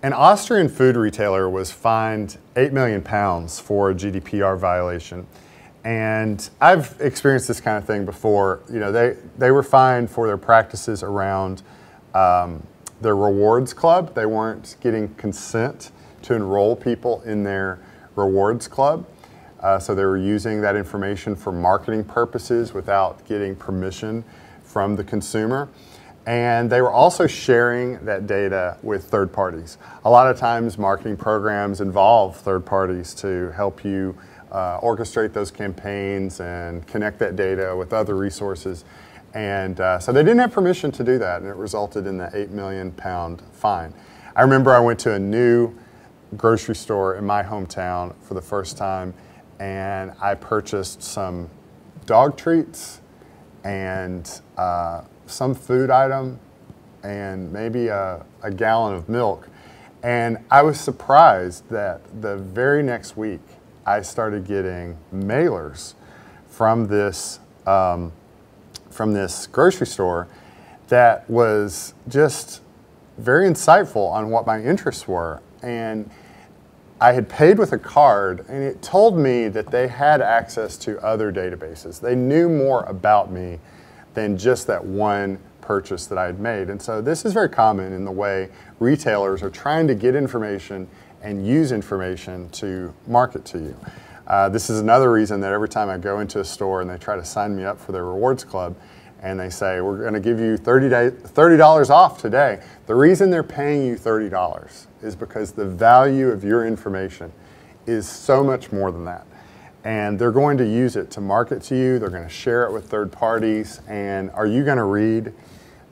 An Austrian food retailer was fined £8 million for a GDPR violation. And I've experienced this kind of thing before. You know, they were fined for their practices around their rewards club. They weren't getting consent to enroll people in their rewards club. So they were using that information for marketing purposes without getting permission from the consumer. And they were also sharing that data with third parties. A lot of times marketing programs involve third parties to help you orchestrate those campaigns and connect that data with other resources. And so they didn't have permission to do that, and it resulted in the £8 million fine. I remember I went to a new grocery store in my hometown for the first time, and I purchased some dog treats and some food item and maybe a gallon of milk. And I was surprised that the very next week I started getting mailers from this grocery store that was just very insightful on what my interests were. And I had paid with a card, and it told me that they had access to other databases. They knew more about me than just that one purchase that I had made. And so this is very common in the way retailers are trying to get information and use information to market to you. This is another reason that every time I go into a store and they try to sign me up for their rewards club, and they say, we're going to give you $30 off today. The reason they're paying you $30 is because the value of your information is so much more than that. And they're going to use it to market to you. They're going to share it with third parties. And are you going to read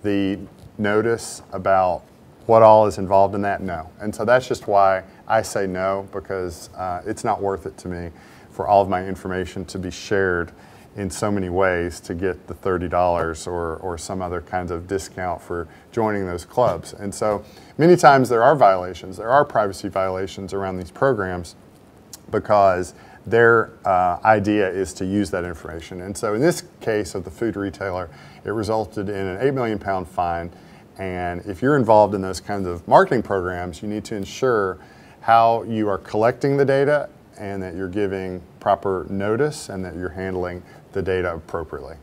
the notice about what all is involved in that? No. And so that's just why I say no, because it's not worth it to me for all of my information to be shared in so many ways to get the $30 or some other kind of discount for joining those clubs. And so many times there are violations, there are privacy violations around these programs because their idea is to use that information. And so in this case of the food retailer, it resulted in an £8 million fine. And if you're involved in those kinds of marketing programs, you need to ensure how you are collecting the data and that you're giving proper notice and that you're handling the data appropriately.